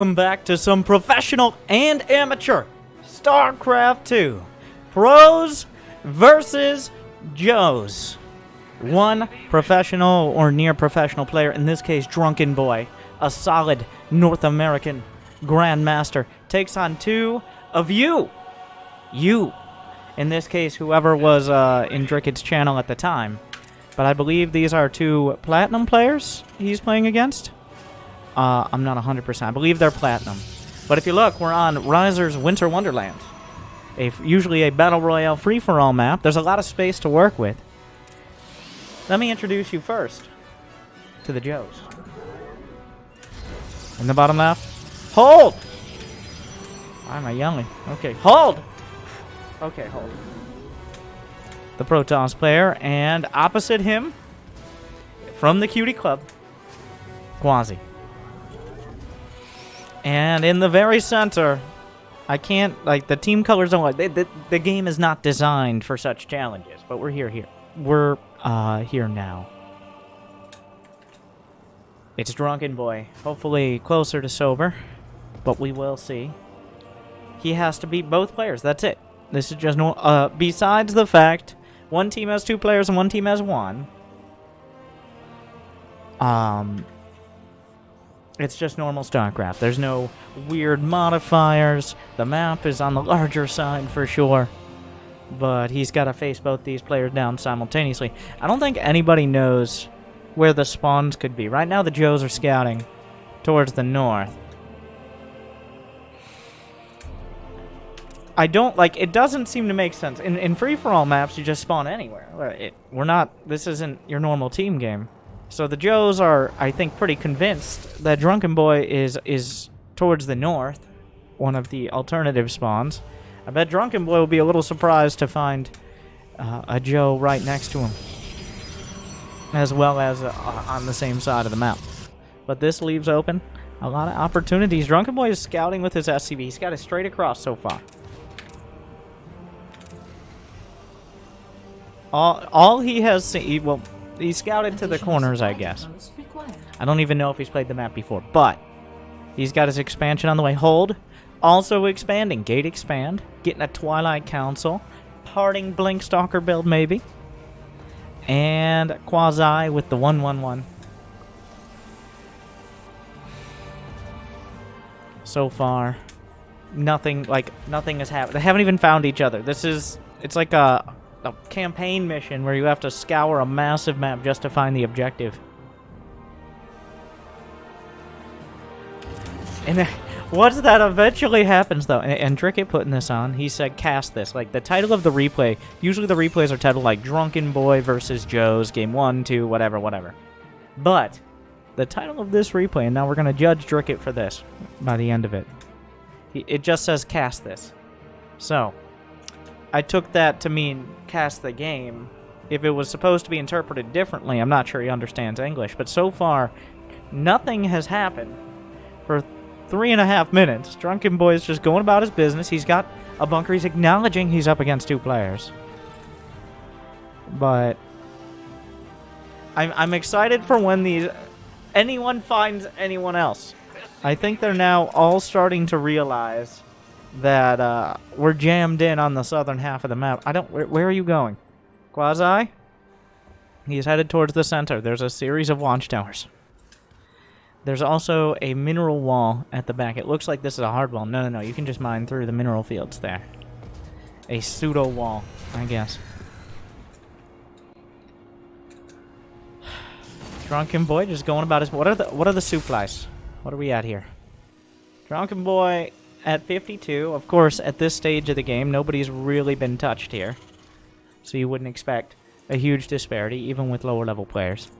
Welcome back to some professional and amateur Starcraft 2. Pros versus Joes. One professional or near professional player, in this case Drunkenboi, a solid North American Grandmaster, takes on two of you. In this case, whoever was in Dricket's channel at the time. But I believe these are two Platinum players he's playing against. I'm not 100%. I believe they're Platinum. But if you look, we're on Riser's Winter Wonderland. Usually a Battle Royale free-for-all map. There's a lot of space to work with. Let me introduce you first to the Joes. In the bottom left. Hold! Why am I yelling? Okay, hold! Okay, hold. The Protoss player, and opposite him, from the Cutie Club, Quasi. And in the very center, I can't, like, the team colors don't, the game is not designed for such challenges, but we're here. We're, here now. It's Drunkenboi, hopefully closer to sober, but we will see. He has to beat both players, that's it. This is just, no, besides the fact, one team has two players and one team has one. It's just normal StarCraft. There's no weird modifiers. The map is on the larger side for sure. But he's got to face both these players down simultaneously. I don't think anybody knows where the spawns could be. Right now the Joes are scouting towards the north. I don't, like, it doesn't seem to make sense. In free-for-all maps, you just spawn anywhere. This isn't your normal team game. So the Joes are, I think, pretty convinced that Drunkenboi is towards the north, one of the alternative spawns. I bet Drunkenboi will be a little surprised to find a Joe right next to him, as well as on the same side of the map. But this leaves open a lot of opportunities. Drunkenboi is scouting with his SCV. He's got it straight across so far. All he has seen, well, he scouted to the corners, I guess. I don't even know if he's played the map before, but he's got his expansion on the way. Hold. Also expanding. Gate expand. Getting a Twilight Council. Parting Blink Stalker build, maybe. And Quasi with the 1-1-1. So far, nothing has happened. They haven't even found each other. It's like a campaign mission where you have to scour a massive map just to find the objective. And once that eventually happens, though, and Dricket putting this on, he said cast this. Like, the title of the replay, usually the replays are titled like Drunkenboi versus Joes, game 1, 2, whatever. But the title of this replay, and now we're going to judge Dricket for this by the end of it, it just says cast this. So I took that to mean cast the game. If it was supposed to be interpreted differently, I'm not sure he understands English. But so far, nothing has happened for 3.5 minutes. Drunkenboi is just going about his business. He's got a bunker. He's acknowledging he's up against two players. But I'm excited for when anyone finds anyone else. I think they're now all starting to realize that we're jammed in on the southern half of the map. Where are you going? Quasi? He's headed towards the center. There's a series of watchtowers. There's also a mineral wall at the back. It looks like this is a hard wall. No. You can just mine through the mineral fields there. A pseudo wall, I guess. Drunkenboi just going about his... What are the supplies? What are we at here? Drunkenboi at 52, of course, at this stage of the game, nobody's really been touched here. So you wouldn't expect a huge disparity, even with lower level players.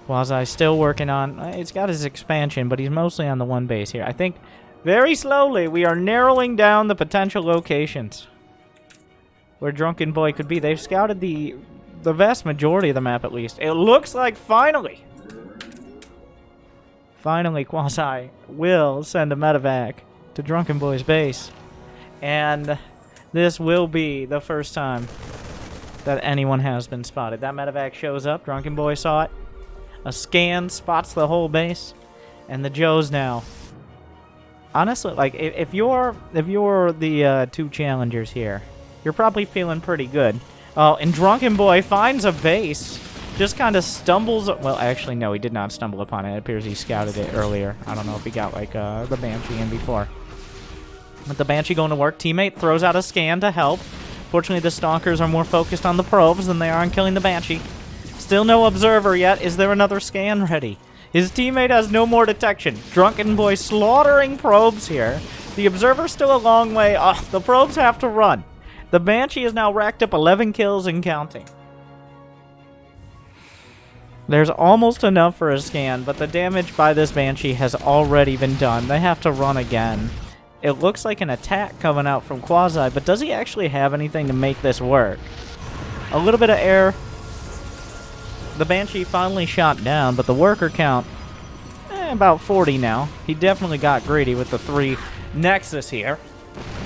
Quasi still working on... It's got his expansion, but he's mostly on the one base here. I think very slowly we are narrowing down the potential locations where Drunkenboi could be. They've scouted the vast majority of the map, at least. It looks like finally Quasi will send a medevac to Drunkenboi's base. And this will be the first time that anyone has been spotted. That medevac shows up. Drunkenboi saw it. A scan spots the whole base, and the Joes now. Honestly, like if you're the two challengers here, you're probably feeling pretty good. Oh, and Drunkenboi finds a base, just kind of stumbles. Well, actually, no, he did not stumble upon it. It appears he scouted it earlier. I don't know if he got like the Banshee in before. With the Banshee going to work, teammate throws out a scan to help. Fortunately, the Stalkers are more focused on the probes than they are on killing the Banshee. Still no observer yet. Is there another scan ready? His teammate has no more detection. Drunkenboi slaughtering probes here. The observer's still a long way off. The probes have to run. The Banshee has now racked up 11 kills and counting. There's almost enough for a scan, but the damage by this Banshee has already been done. They have to run again. It looks like an attack coming out from Quasi, but does he actually have anything to make this work? A little bit of air. The Banshee finally shot down, but the worker count, about 40 now. He definitely got greedy with the 3 Nexus here.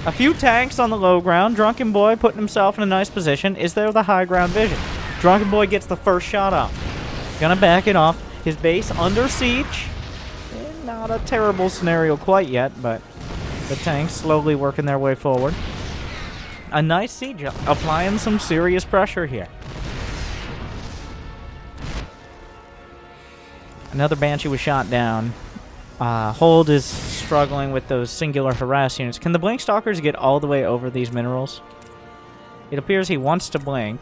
A few tanks on the low ground. Drunkenboi putting himself in a nice position. Is there the high ground vision? Drunkenboi gets the first shot off. Gonna back it off. His base under siege. Not a terrible scenario quite yet, but the tanks slowly working their way forward. A nice siege, applying some serious pressure here. Another Banshee was shot down. Hold is struggling with those singular harass units. Can the Blink Stalkers get all the way over these minerals? It appears he wants to blink.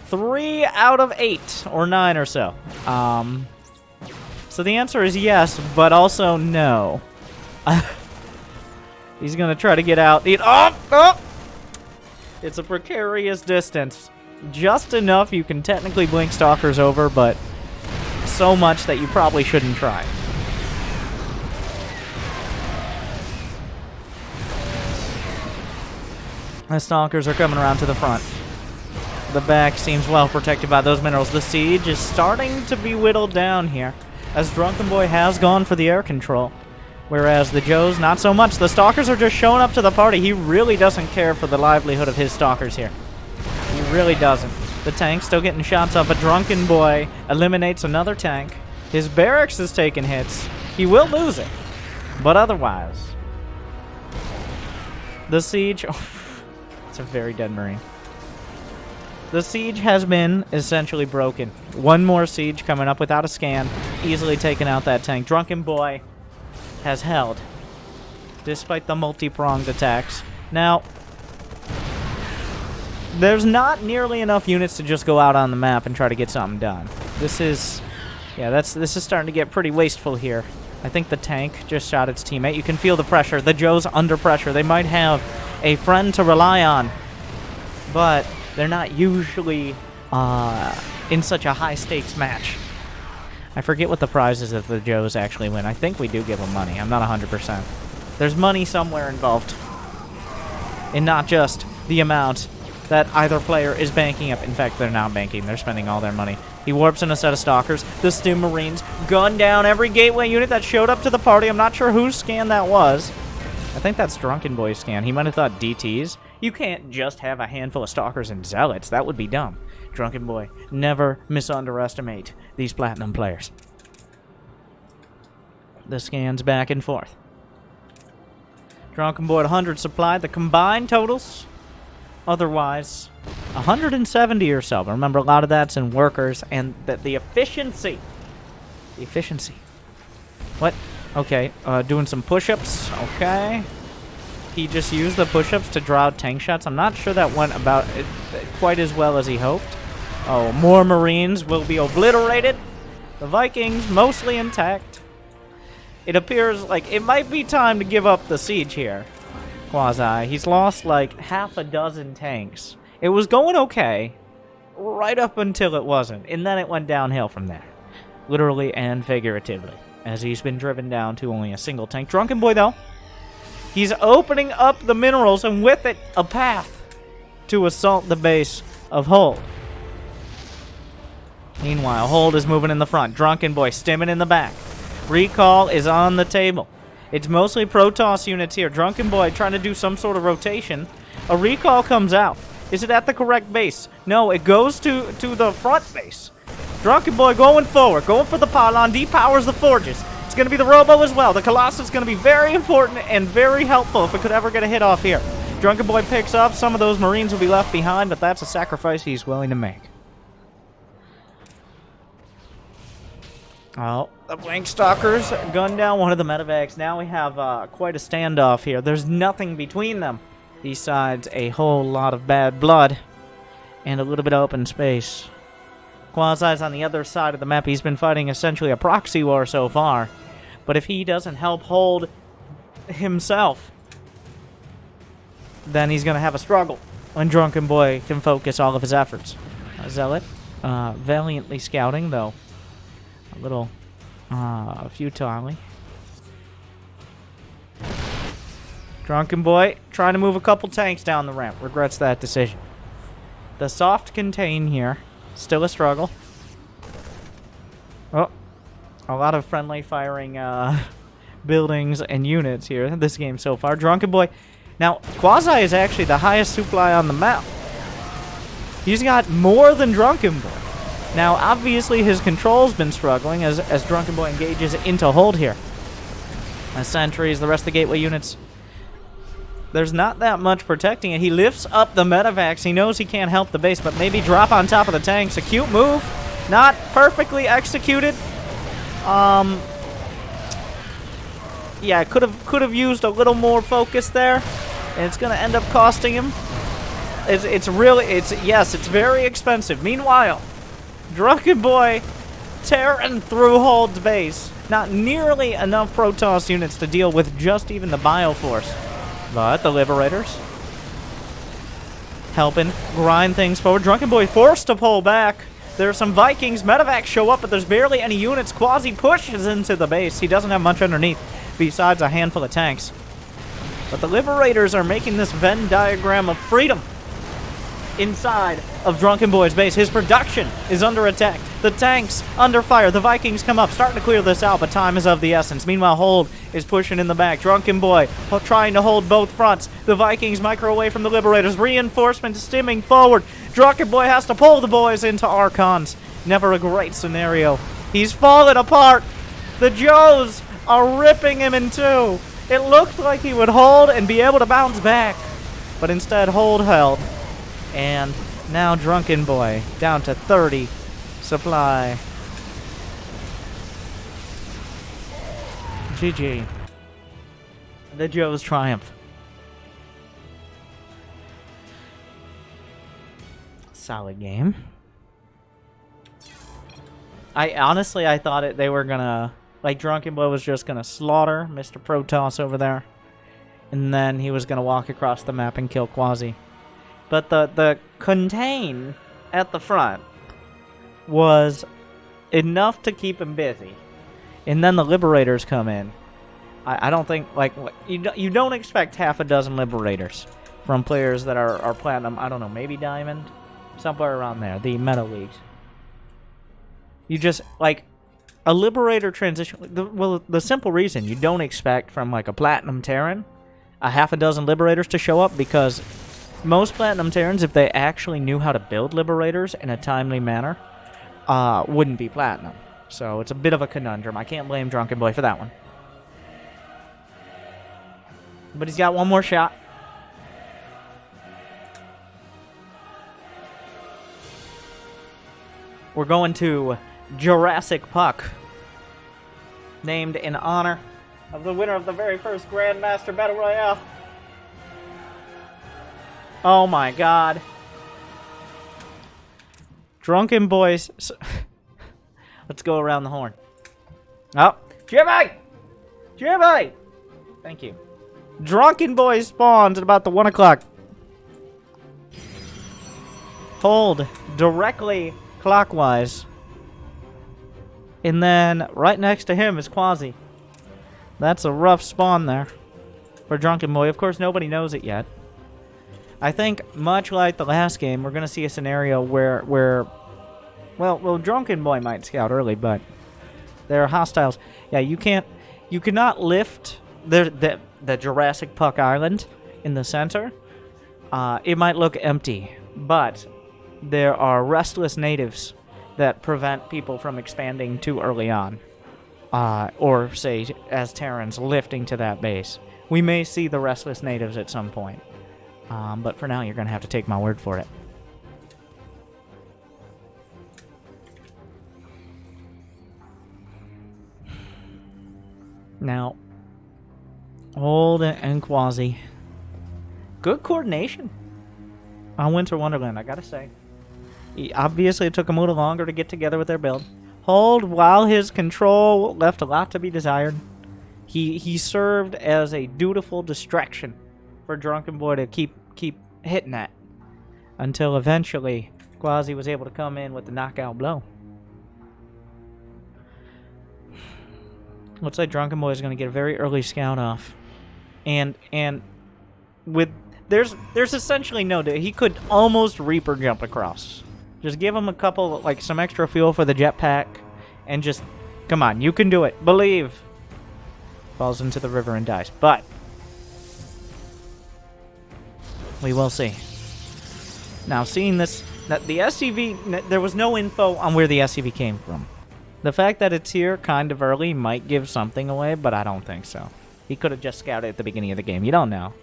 3 out of 8 or 9 or so. So the answer is yes, but also no. He's gonna try to get out. Oh! It's a precarious distance. Just enough you can technically blink Stalkers over, but so much that you probably shouldn't try. The Stalkers are coming around to the front. The back seems well protected by those minerals. The siege is starting to be whittled down here, as Drunkenboi has gone for the air control. Whereas the Joes, not so much. The Stalkers are just showing up to the party. He really doesn't care for the livelihood of his Stalkers here. He really doesn't. The tank's still getting shots up, but Drunkenboi eliminates another tank. His barracks is taking hits. He will lose it. But otherwise, the siege... Oh, it's a very dead Marine. The siege has been essentially broken. One more siege coming up without a scan. Easily taking out that tank. Drunkenboi has held, despite the multi-pronged attacks. Now, there's not nearly enough units to just go out on the map and try to get something done. This is starting to get pretty wasteful here. I think the tank just shot its teammate. You can feel the pressure. The Joes under pressure. They might have a friend to rely on, but they're not usually in such a high-stakes match. I forget what the prize is if the Joes actually win. I think we do give them money. I'm not 100%. There's money somewhere involved, and not just the amount that either player is banking up. In fact, they're not banking. They're spending all their money. He warps in a set of Stalkers. The Stim Marines gun down every gateway unit that showed up to the party. I'm not sure whose scan that was. I think that's Drunkenboi's scan. He might have thought DTs. You can't just have a handful of Stalkers and Zealots. That would be dumb. Drunkenboi, never misunderestimate these Platinum players. The scans back and forth. Drunkenboi at 100 supply. The combined totals, otherwise, 170 or so. But remember, a lot of that's in workers, and the efficiency. The efficiency. What? Okay, doing some push-ups. Okay. He just used the push-ups to draw out tank shots. I'm not sure that went about quite as well as he hoped. Oh, more Marines will be obliterated. The Vikings mostly intact. It appears like it might be time to give up the siege here. Quasi. He's lost like half a dozen tanks. It was going okay right up until it wasn't, and then it went downhill from there. Literally and figuratively, as he's been driven down to only a single tank. Drunkenboi, though, he's opening up the minerals, and with it, a path to assault the base of Hold. Meanwhile, Hold is moving in the front. Drunkenboi stimming in the back. Recall is on the table. It's mostly Protoss units here. Drunkenboi trying to do some sort of rotation. A recall comes out. Is it at the correct base? No, it goes to the front base. Drunkenboi going forward, going for the pylon, depowers the forges. It's going to be the Robo as well. The Colossus is going to be very important and very helpful if we could ever get a hit off here. Drunkenboi picks up. Some of those Marines will be left behind, but that's a sacrifice he's willing to make. Oh, the Blank Stalkers gun down one of the medevacs. Now we have quite a standoff here. There's nothing between them besides a whole lot of bad blood and a little bit of open space. Quasi's on the other side of the map. He's been fighting essentially a proxy war so far. But if he doesn't help hold himself, then he's going to have a struggle when Drunkenboi can focus all of his efforts. Zealot, valiantly scouting, though a little futilely. Drunkenboi trying to move a couple tanks down the ramp. Regrets that decision. The soft contain here. Still a struggle. Oh, a lot of friendly firing buildings and units here this game so far. Drunkenboi. Now, Quasi is actually the highest supply on the map. He's got more than Drunkenboi. Now, obviously, his control's been struggling as Drunkenboi engages into hold here. The sentries, the rest of the gateway units. There's not that much protecting it. He lifts up the medevacs. He knows he can't help the base, but maybe drop on top of the tanks. A cute move. Not perfectly executed. Yeah, could have used a little more focus there, and it's going to end up costing him. It's very expensive. Meanwhile, Drunkenboi tearing through Hold's base. Not nearly enough Protoss units to deal with just even the Bioforce. But the Liberators helping grind things forward. Drunkenboi forced to pull back. There's some Vikings. Medevacs show up, but there's barely any units. Quasi pushes into the base. He doesn't have much underneath besides a handful of tanks. But the Liberators are making this Venn diagram of freedom inside of Drunkenboi's base. His production is under attack. The tanks under fire. The Vikings come up, starting to clear this out, but time is of the essence. Meanwhile, Hold is pushing in the back. Drunkenboi trying to hold both fronts. The Vikings micro away from the Liberators. Reinforcements stimming forward. Drunkenboi has to pull the boys into Archons. Never a great scenario. He's falling apart. The Joes are ripping him in two. It looked like he would hold and be able to bounce back, but instead Hold held. And now Drunkenboi down to 30 supply. GG. The Joes triumph. Solid game. I thought they were gonna, like, Drunkenboi was just gonna slaughter Mr. Protoss over there, and then he was gonna walk across the map and kill Quasi. But the contain at the front was enough to keep him busy. And then the Liberators come in. I don't think, like, you don't expect half a dozen Liberators from players that are Platinum, I don't know, maybe Diamond? Somewhere around there, the Meta Leagues. You just, like, a Liberator transition, the simple reason you don't expect from, like, a Platinum Terran a half a dozen Liberators to show up, because most Platinum Terrans, if they actually knew how to build Liberators in a timely manner, wouldn't be Platinum. So it's a bit of a conundrum. I can't blame Drunkenboi for that one. But he's got one more shot. We're going to Jurassic Puck, named in honor of the winner of the very first Grandmaster Battle Royale. Oh my god. Drunkenboi's... Let's go around the horn. Oh, Jimmy! Jimmy! Thank you. Drunkenboi spawns at about the 1 o'clock. Hold directly clockwise. And then right next to him is Quasi. That's a rough spawn there for Drunkenboi. Of course, nobody knows it yet. I think, much like the last game, we're going to see a scenario where well, Drunkenboi might scout early, but there are hostiles. Yeah, you cannot lift the Jurassic Puck Island in the center. It might look empty, but there are restless natives that prevent people from expanding too early on. Or, say, as Terrans lifting to that base. We may see the restless natives at some point. But for now, you're going to have to take my word for it. Now, Old and Quasi. Good coordination on Winter Wonderland, I gotta say. Obviously, it took them a little longer to get together with their build. Hold, while his control left a lot to be desired, he served as a dutiful distraction for Drunkenboi to keep hitting at, until eventually Quasi was able to come in with the knockout blow. Looks like Drunkenboi is going to get a very early scout off, and with there's essentially no day. He could almost Reaper jump across. Just give him a couple, like some extra fuel for the jetpack, and just come on, you can do it. Believe. Falls into the river and dies, but we will see. Now, seeing this, that the SCV, there was no info on where the SCV came from. The fact that it's here kind of early might give something away, but I don't think so. He could have just scouted at the beginning of the game. You don't know.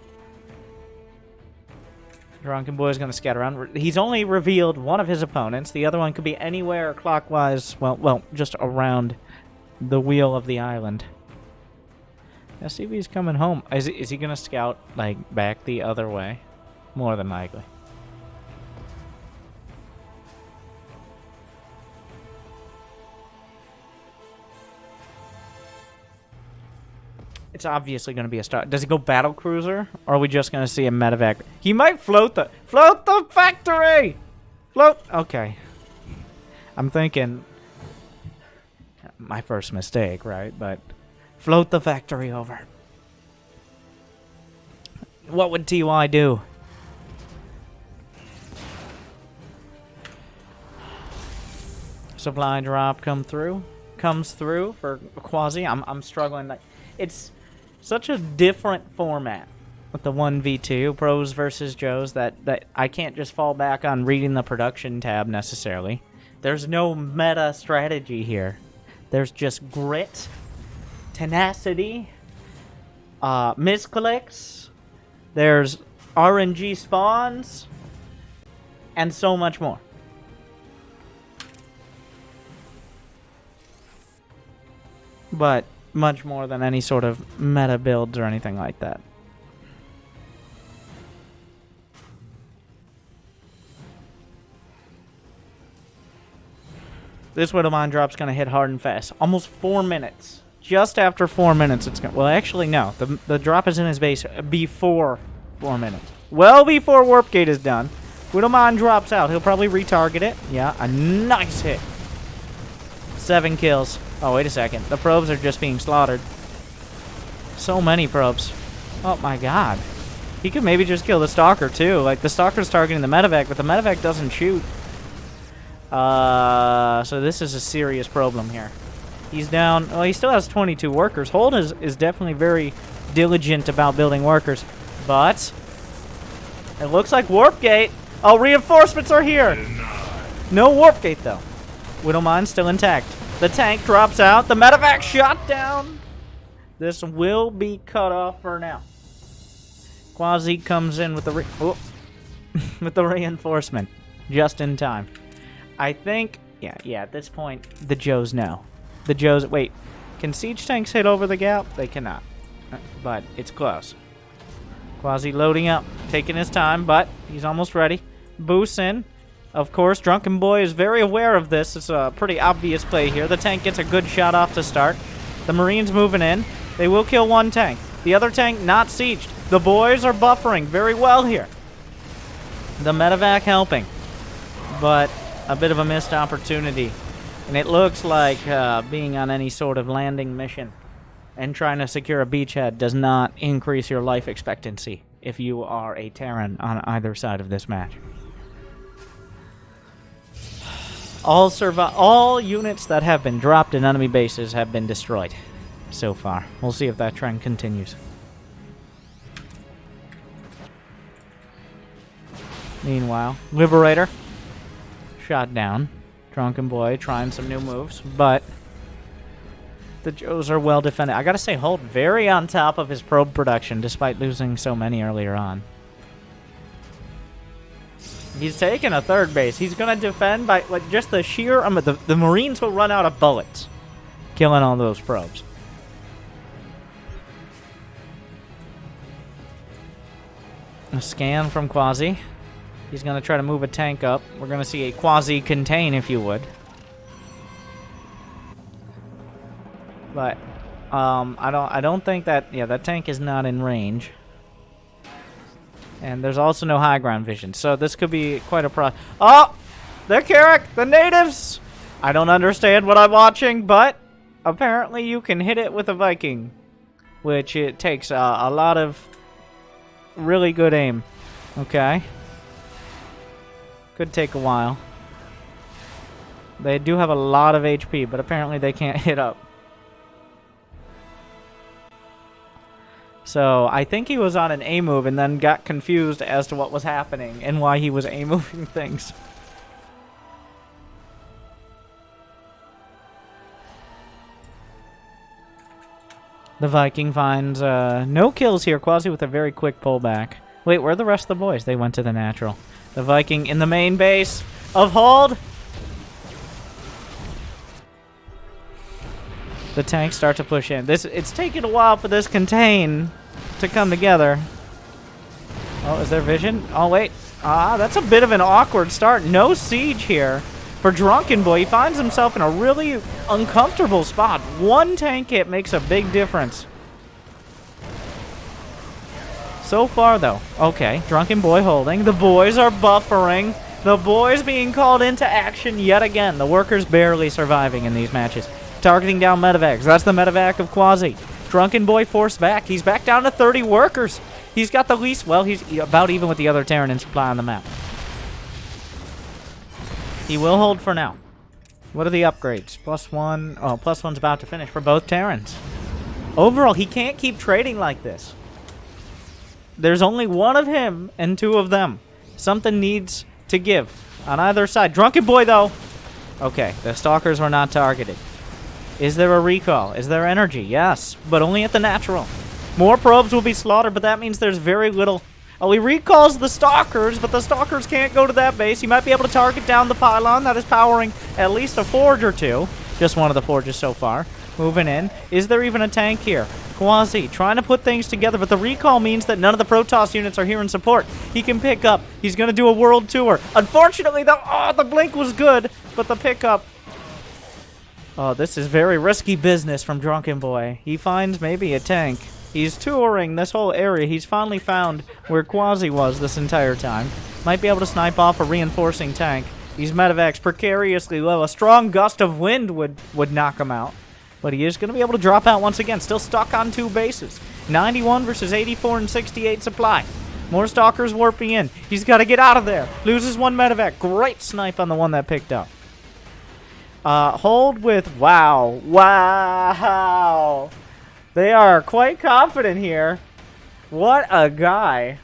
Drunkenboi is going to scout around. He's only revealed one of his opponents. The other one could be anywhere clockwise, well, just around the wheel of the island. SCV's coming home. Is he going to scout, like, back the other way? More than likely. It's obviously going to be a star. Does he go battle cruiser, or are we just going to see a medevac? He might float the factory. Float. Okay. I'm thinking my first mistake, right? But float the factory over. What would TY do? Supply drop comes through for Quasi. I'm struggling. Like, it's such a different format with the 1v2 pros versus Joes that I can't just fall back on reading the production tab necessarily. There's no meta strategy here. There's just grit, tenacity, misclicks, there's RNG spawns, and so much more. But much more than any sort of meta builds or anything like that. This Widowmine drop's going to hit hard and fast. Almost 4 minutes. Just after 4 minutes, it's going to... Well, actually, no. The drop is in his base before 4 minutes. Well before Warp Gate is done. Widowmine drops out. He'll probably retarget it. Yeah, a nice hit. 7 kills. Oh, wait a second. The probes are just being slaughtered. So many probes. Oh, my God. He could maybe just kill the Stalker, too. Like, the Stalker's targeting the medevac, but the medevac doesn't shoot. So this is a serious problem here. He's down. Well, he still has 22 workers. Hold is definitely very diligent about building workers. But it looks like Warp Gate. Oh, reinforcements are here. No Warp Gate, though. Widowmine still intact. The tank drops out. The medevac shot down. This will be cut off for now. Quasi comes in with the with the reinforcement just in time. I think, yeah, at this point, the Joes know. The Joes, wait, can siege tanks hit over the gap? They cannot, but it's close. Quasi loading up, taking his time, but he's almost ready. Boosts in. Of course, Drunkenboi is very aware of this. It's a pretty obvious play here. The tank gets a good shot off to start. The Marines moving in. They will kill one tank. The other tank not sieged. The boys are buffering very well here. The medevac helping. But a bit of a missed opportunity. And it looks like being on any sort of landing mission and trying to secure a beachhead does not increase your life expectancy if you are a Terran on either side of this match. All units that have been dropped in enemy bases have been destroyed so far. We'll see if that trend continues. Meanwhile, Liberator shot down. Drunkenboi trying some new moves, but the Joes are well defended. I gotta say, Hold very on top of his probe production, despite losing so many earlier on. He's taking a third base. He's gonna defend by like just the sheer. The Marines will run out of bullets, killing all those probes. A scan from Quasi. He's gonna try to move a tank up. We're gonna see a Quasi contain, if you would. But I don't think that that tank is not in range. And there's also no high ground vision, so this could be quite a pro. Oh, the Carrick, the natives. I don't understand what I'm watching, but apparently you can hit it with a Viking, which it takes a lot of really good aim. Okay, could take a while. They do have a lot of HP, but apparently they can't hit up. So I think he was on an A move and then got confused as to what was happening and why he was A moving things. The Viking finds no kills here. Quasi with a very quick pullback. Wait, where are the rest of the boys? They went to the natural. The Viking in the main base of Hold. The tanks start to push in. It's taking a while for this contain to come together. Oh, is there vision? Oh, wait. That's a bit of an awkward start. No siege here for Drunkenboi. He finds himself in a really uncomfortable spot. One tank hit makes a big difference. So far, though. Okay, Drunkenboi holding. The boys are buffering. The boys being called into action yet again. The workers barely surviving in these matches. Targeting down medevacs. That's the medevac of Quasi. Drunkenboi forced back. He's back down to 30 workers. He's got the least... Well, he's about even with the other Terran in supply on the map. He will hold for now. What are the upgrades? +1. Oh, +1's about to finish for both Terrans. Overall, he can't keep trading like this. There's only one of him and two of them. Something needs to give on either side. Drunkenboi, though. Okay, the Stalkers were not targeted. Is there a recall? Is there energy? Yes, but only at the natural. More probes will be slaughtered, but that means there's very little. Oh, he recalls the Stalkers, but the Stalkers can't go to that base. He might be able to target down the pylon that is powering at least a forge or two. Just one of the forges so far. Moving in. Is there even a tank here? Quasi trying to put things together, but the recall means that none of the Protoss units are here in support. He can pick up. He's going to do a world tour. Unfortunately, the blink was good, but the pickup... Oh, this is very risky business from Drunkenboi. He finds maybe a tank. He's touring this whole area. He's finally found where Quasi was this entire time. Might be able to snipe off a reinforcing tank. These medevacs precariously low. A strong gust of wind would knock him out. But he is going to be able to drop out once again. Still stuck on two bases. 91 versus 84 and 68 supply. More Stalkers warping in. He's got to get out of there. Loses one medevac. Great snipe on the one that picked up. Hold with... Wow. Wow. They are quite confident here. What a guy.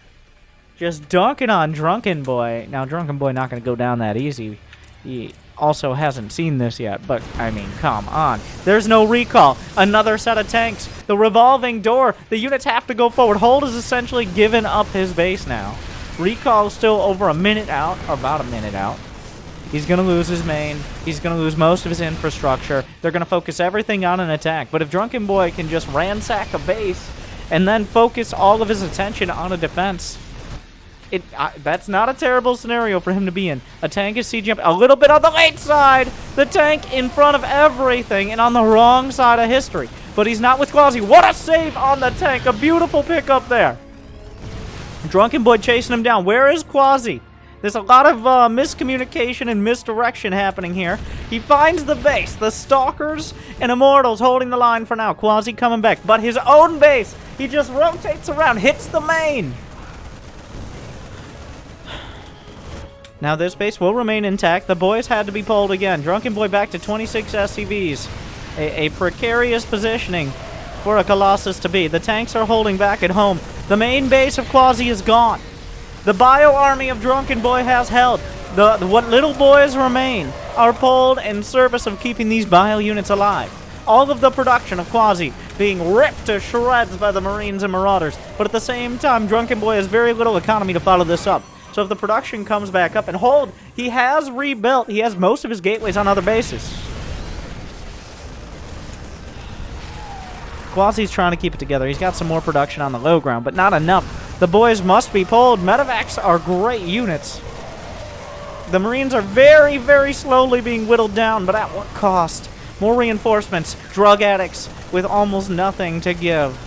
Just dunking on Drunkenboi. Now, Drunkenboi not going to go down that easy. He also hasn't seen this yet, but, I mean, come on. There's no recall. Another set of tanks. The revolving door. The units have to go forward. Hold has essentially given up his base now. Recall is still over a minute out, or about a minute out. He's going to lose his main. He's going to lose most of his infrastructure. They're going to focus everything on an attack. But if Drunkenboi can just ransack a base and then focus all of his attention on a defense, that's not a terrible scenario for him to be in. A tank is sieging up a little bit on the late side. The tank in front of everything and on the wrong side of history. But he's not with Quasi. What a save on the tank. A beautiful pickup there. Drunkenboi chasing him down. Where is Quasi? There's a lot of miscommunication and misdirection happening here. He finds the base. The Stalkers and Immortals holding the line for now. Quasi coming back. But his own base, he just rotates around, hits the main. Now this base will remain intact. The boys had to be pulled again. Drunkenboi back to 26 SCVs. A precarious positioning for a Colossus to be. The tanks are holding back at home. The main base of Quasi is gone. The bio army of Drunkenboi has held. What little boys remain are pulled in service of keeping these bile units alive. All of the production of Quasi being ripped to shreds by the Marines and Marauders, but at the same time, Drunkenboi has very little economy to follow this up. So if the production comes back up, and hold, he has rebuilt, he has most of his gateways on other bases. Quasi's trying to keep it together. He's got some more production on the low ground, but not enough. The boys must be pulled. Medevacs are great units. The Marines are very, very slowly being whittled down, but at what cost? More reinforcements, drug addicts with almost nothing to give.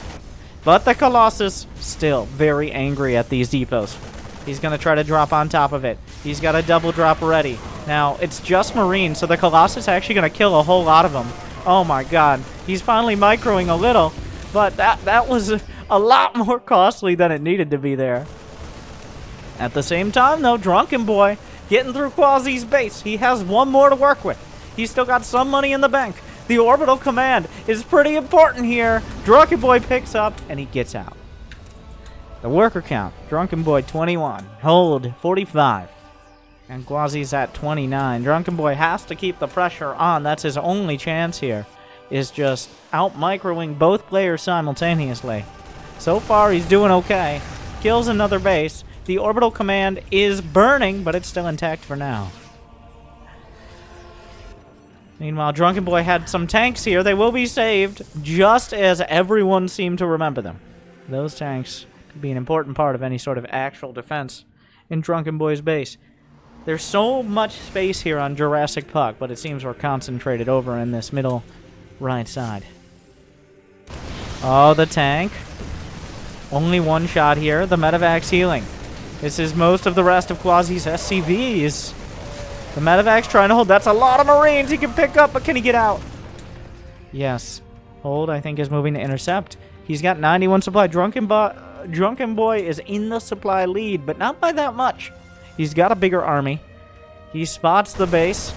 But the Colossus still very angry at these depots. He's going to try to drop on top of it. He's got a double drop ready. Now, it's just Marines, so the Colossus is actually going to kill a whole lot of them. Oh my god. He's finally microing a little, but that was a lot more costly than it needed to be there. At the same time, though, Drunkenboi getting through Quasi's base. He has one more to work with. He's still got some money in the bank. The orbital command is pretty important here. Drunkenboi picks up, and he gets out. The worker count, Drunkenboi 21, hold 45, and Quasi's at 29. Drunkenboi has to keep the pressure on. That's his only chance here, is just out-microing both players simultaneously. So far, he's doing okay. Kills another base. The orbital command is burning, but it's still intact for now. Meanwhile, Drunkenboi had some tanks here. They will be saved, just as everyone seemed to remember them. Those tanks could be an important part of any sort of actual defense in Drunkenboi's base. There's so much space here on Jurassic Puck, but it seems we're concentrated over in this middle right side. Oh, the tank. Only one shot here. The medevac's healing. This is most of the rest of Quasi's SCVs. The medevac's trying to hold. That's a lot of Marines he can pick up, but can he get out? Yes. Hold, I think, is moving to intercept. He's got 91 supply. Drunkenboi is in the supply lead, but not by that much. He's got a bigger army. He spots the base.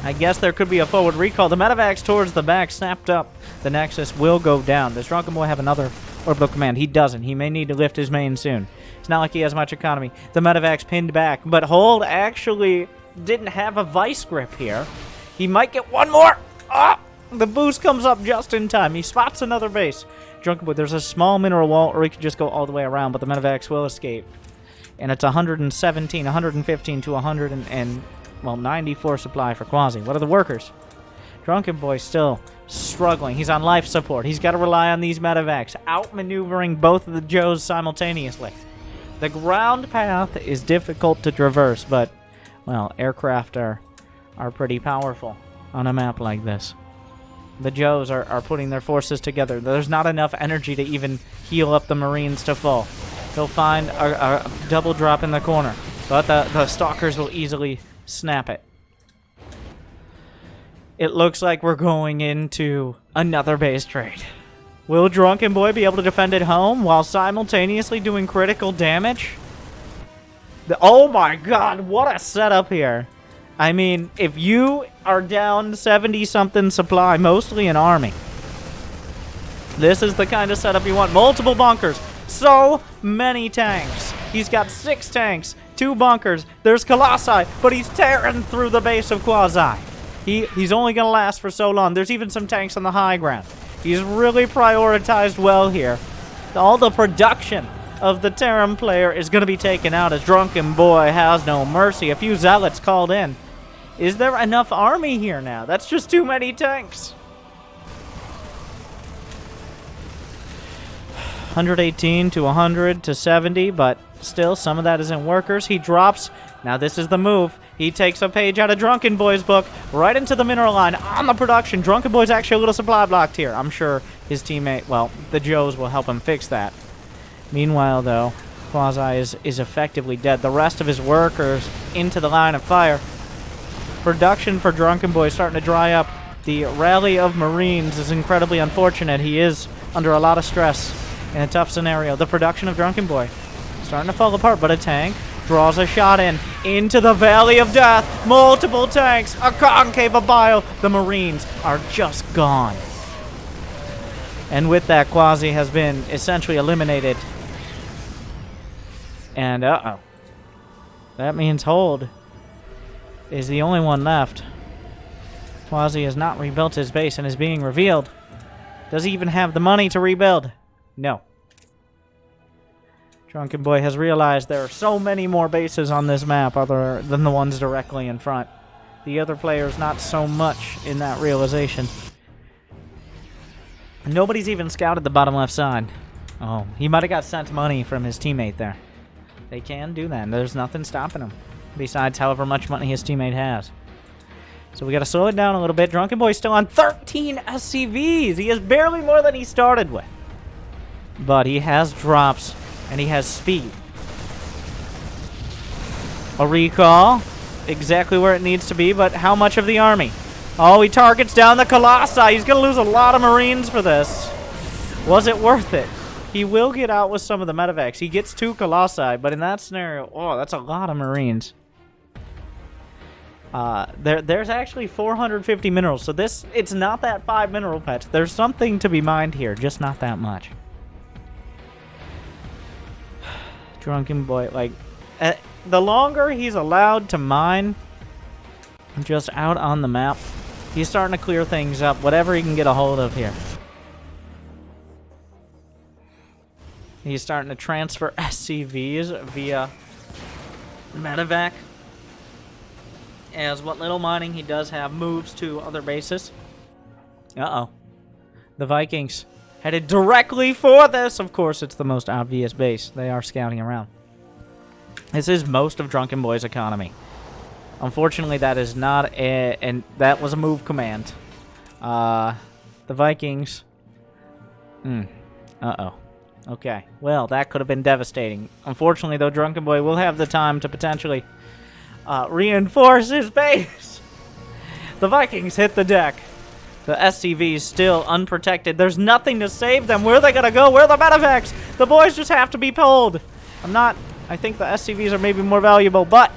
I guess there could be a forward recall. The medevac's towards the back, snapped up. The Nexus will go down. Does Drunkenboi have another orbital command? He doesn't. He may need to lift his main soon. It's not like he has much economy. The medevac's pinned back, but hold actually didn't have a vice grip here. He might get one more. Ah! The boost comes up just in time. He spots another base. Drunkenboi, there's a small mineral wall, or he could just go all the way around, but the medevacs will escape. And it's 117, 115 to 94 supply for Quasi. What are the workers? Drunkenboi still struggling. He's on life support. He's got to rely on these medevacs, outmaneuvering both of the Joes simultaneously. The ground path is difficult to traverse, but, well, aircraft are pretty powerful on a map like this. The Joes are putting their forces together. There's not enough energy to even heal up the Marines to full. They'll find a double drop in the corner, but the Stalkers will easily snap it. It looks like we're going into another base trade. Will Drunkenboi be able to defend it home while simultaneously doing critical damage? Oh my god, what a setup here. I mean, if you are down 70-something supply, mostly an army, this is the kind of setup you want. Multiple bunkers. So many tanks. He's got 6 tanks, 2 bunkers. There's Colossi, but he's tearing through the base of Quasi. He's only going to last for so long. There's even some tanks on the high ground. He's really prioritized well here. All the production of the Terran player is going to be taken out as Drunkenboi has no mercy. A few zealots called in. Is there enough army here now? That's just too many tanks. 118 to 100 to 70, but still some of that is in workers. He drops. Now this is the move. He takes a page out of Drunkenboi's book, right into the mineral line on the production. Drunkenboi's actually a little supply blocked here. I'm sure his teammate, well, the Joes will help him fix that. Meanwhile, though, Quasi is effectively dead. The rest of his workers into the line of fire. Production for Drunkenboi starting to dry up. The rally of Marines is incredibly unfortunate. He is under a lot of stress in a tough scenario. The production of Drunkenboi starting to fall apart, but a tank draws a shot into the Valley of Death. Multiple tanks, a concave of bile. The Marines are just gone. And with that, Quasi has been essentially eliminated. And, uh-oh. That means hold is the only one left. Quasi has not rebuilt his base and is being revealed. Does he even have the money to rebuild? No. Drunkenboi has realized there are so many more bases on this map other than the ones directly in front. The other players not so much in that realization. Nobody's even scouted the bottom left side. Oh, he might have got sent money from his teammate there. They can do that. There's nothing stopping him. Besides however much money his teammate has. So we got to slow it down a little bit. Drunkenboi's still on 13 SCVs. He has barely more than he started with. But he has drops, and he has speed. A recall. Exactly where it needs to be, but how much of the army? Oh, he targets down the Colossi. He's going to lose a lot of Marines for this. Was it worth it? He will get out with some of the medevacs. He gets 2 Colossi, but in that scenario, oh, that's a lot of Marines. There's actually 450 minerals, so it's not that 5 mineral patch. There's something to be mined here, just not that much. Drunkenboi, like, the longer he's allowed to mine just out on the map, he's starting to clear things up, whatever he can get a hold of here. He's starting to transfer SCVs via medevac. As what little mining he does have moves to other bases. Uh-oh. The Vikings headed directly for this. Of course, it's the most obvious base. They are scouting around. This is most of Drunkenboi's economy. Unfortunately, that is not and that was a move command. The Vikings. Uh-oh. Okay. Well, that could have been devastating. Unfortunately, though, Drunkenboi will have the time to potentially reinforce his base. The Vikings hit the deck. The SCV's still unprotected. There's nothing to save them. Where are they going to go? Where are the medevacs? The boys just have to be pulled. I think the SCVs are maybe more valuable, but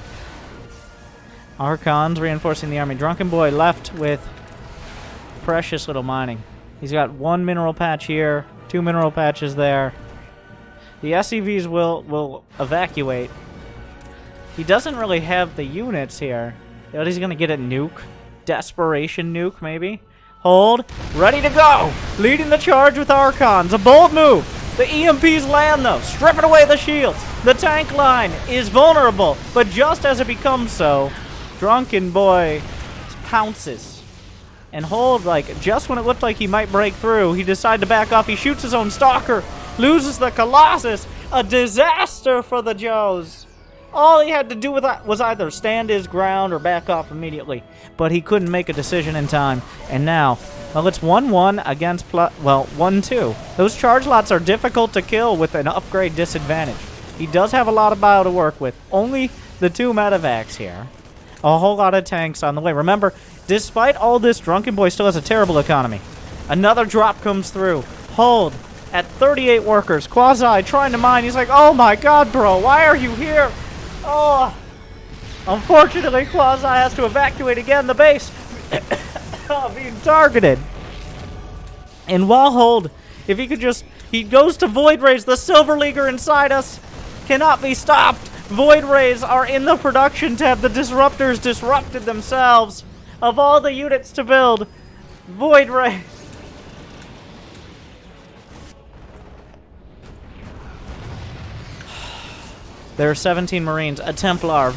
Archons reinforcing the army. Drunkenboi left with precious little mining. He's got 1 mineral patch here, 2 mineral patches there. The SCVs will evacuate. He doesn't really have the units here. But he's going to get a nuke. Desperation nuke, maybe. Hold. Ready to go. Leading the charge with Archons. A bold move. The EMPs land, though. Stripping away the shields. The tank line is vulnerable. But just as it becomes so, Drunkenboi pounces. And Hold, like, just when it looked like he might break through, he decided to back off. He shoots his own Stalker. Loses the Colossus. A disaster for the Joes. All he had to do with that was either stand his ground or back off immediately. But he couldn't make a decision in time. And now, well, it's 1-1 against, 1-2. Those charge lots are difficult to kill with an upgrade disadvantage. He does have a lot of bio to work with. Only the 2 medevacs here. A whole lot of tanks on the way. Remember, despite all this, Drunkenboi still has a terrible economy. Another drop comes through. Hold at 38 workers. Quasi trying to mine. He's like, oh my god, bro, why are you here? Oh, unfortunately, Quasi has to evacuate again. The base being targeted. And while Hold, if he could just, he goes to Void Rays. The Silver Leaguer inside us cannot be stopped. Void Rays are in the production tab. The Disruptors disrupted themselves. Of all the units to build, Void Rays. There are 17 Marines, a Templar.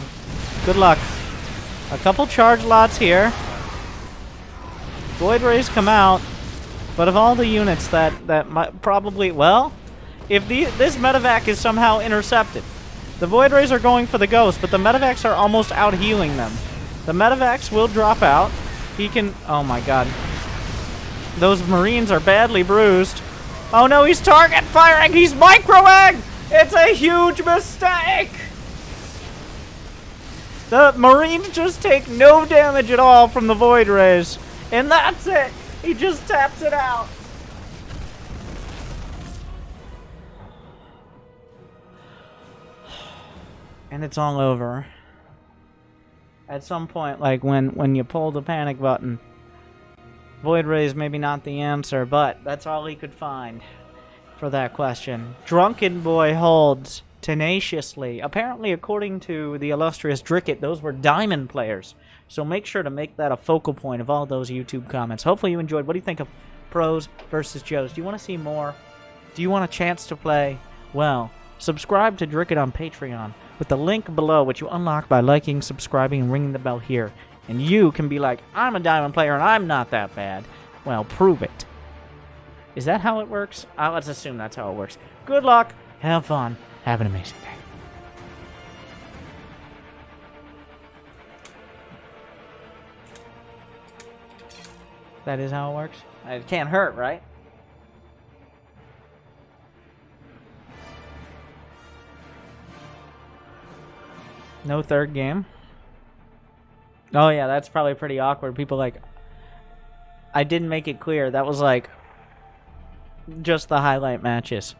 Good luck. A couple charge lots here. Void Rays come out. But of all the units that might probably, well, if this medevac is somehow intercepted, the Void Rays are going for the Ghost, but the medevacs are almost out healing them. The medevacs will drop out. He can, oh my god. Those Marines are badly bruised. Oh no, he's target firing. He's micro-egg. It's a huge mistake! The Marines just take no damage at all from the Void Rays. And that's it! He just taps it out. And it's all over. At some point, like when you pull the panic button, Void Rays maybe not the answer, but that's all he could find for that question. Drunkenboi holds tenaciously. Apparently, according to the illustrious Dricket, those were diamond players. So make sure to make that a focal point of all those YouTube comments. Hopefully you enjoyed. What do you think of pros versus Joes? Do you want to see more? Do you want a chance to play? Well, subscribe to Dricket on Patreon with the link below, which you unlock by liking, subscribing, and ringing the bell here. And you can be like, I'm a diamond player and I'm not that bad. Well, prove it. Is that how it works? Let's assume that's how it works. Good luck. Have fun. Have an amazing day. That is how it works? It can't hurt, right? No third game. Oh yeah, that's probably pretty awkward. People like... I didn't make it clear. That was like... just the highlight matches.